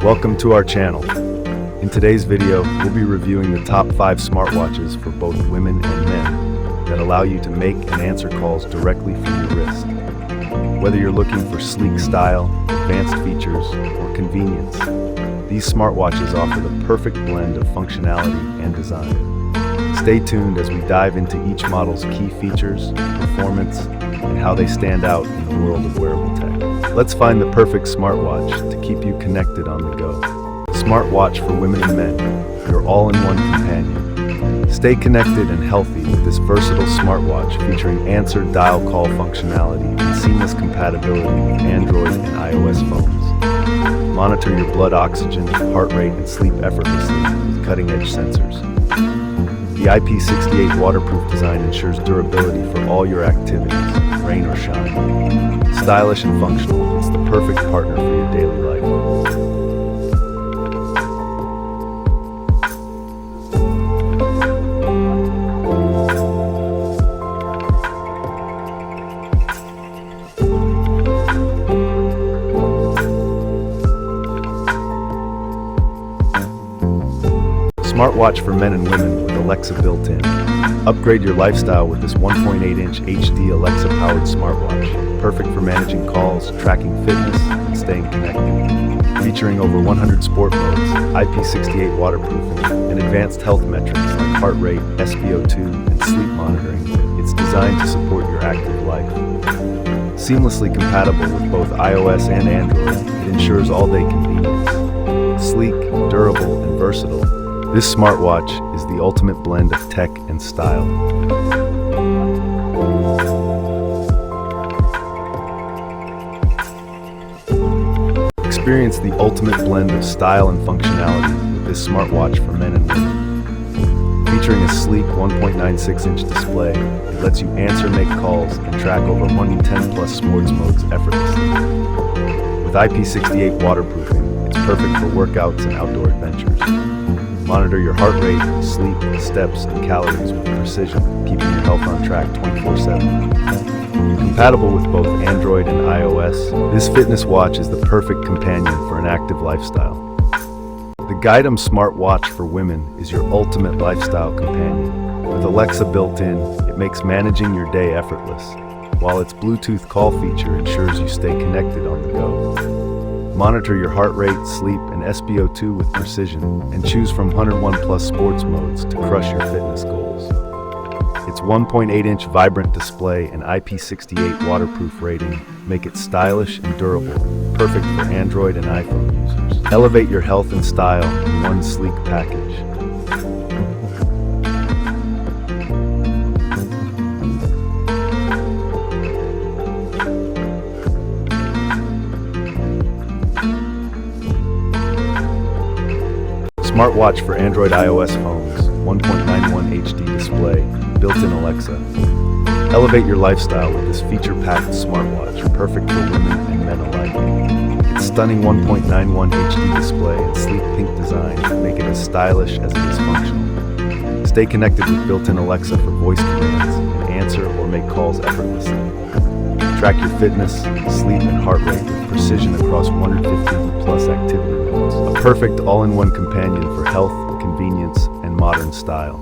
Welcome to our channel. In today's video, we'll be reviewing the top 5 smartwatches for both women and men that allow you to make and answer calls directly from your wrist. Whether you're looking for sleek style, advanced features, or convenience, these smartwatches offer the perfect blend of functionality and design. Stay tuned as we dive into each model's key features, performance, and how they stand out in the world of wearable tech. Let's find the perfect smartwatch to keep you connected on the go. Smartwatch for women and men, your all-in-one companion. Stay connected and healthy with this versatile smartwatch featuring answered dial call functionality and seamless compatibility with Android and iOS phones. Monitor your blood oxygen, heart rate, and sleep effortlessly with cutting-edge sensors. The IP68 waterproof design ensures durability for all your activities, rain or shine. Stylish and functional, it's the perfect partner for your daily life. Smartwatch for men and women with Alexa built in. Upgrade your lifestyle with this 1.8-inch HD Alexa-powered smartwatch, perfect for managing calls, tracking fitness, and staying connected. Featuring over 100 sport modes, IP68 waterproofing, and advanced health metrics like heart rate, SpO2, and sleep monitoring, it's designed to support your active life. Seamlessly compatible with both iOS and Android, it ensures all-day convenience. Sleek, durable, and versatile, this smartwatch is the ultimate blend of tech and style. Experience the ultimate blend of style and functionality with this smartwatch for men and women. Featuring a sleek 1.96-inch display, it lets you answer, make calls, and track over 110+ sports modes effortlessly. With IP68 waterproofing, it's perfect for workouts and outdoor adventures. Monitor your heart rate, sleep, steps, and calories with precision, keeping your health on track 24/7. Compatible with both Android and iOS, this fitness watch is the perfect companion for an active lifestyle. The Guidem smartwatch for women is your ultimate lifestyle companion. With Alexa built in, it makes managing your day effortless, while its Bluetooth call feature ensures you stay connected on the go. Monitor your heart rate, sleep, and SpO2 with precision, and choose from 101+ sports modes to crush your fitness goals. Its 1.8-inch vibrant display and IP68 waterproof rating make it stylish and durable, perfect for Android and iPhone users. Elevate your health and style in one sleek package. Smartwatch for Android iOS phones, 1.91 HD display, built-in Alexa. Elevate your lifestyle with this feature-packed smartwatch, perfect for women and men alike. Its stunning 1.91 HD display and sleek pink design make it as stylish as it is functional. Stay connected with built-in Alexa for voice commands and answer or make calls effortlessly. Track your fitness, sleep, and heart rate with precision across 150+ activity modes. A perfect all-in-one companion for health, convenience, and modern style.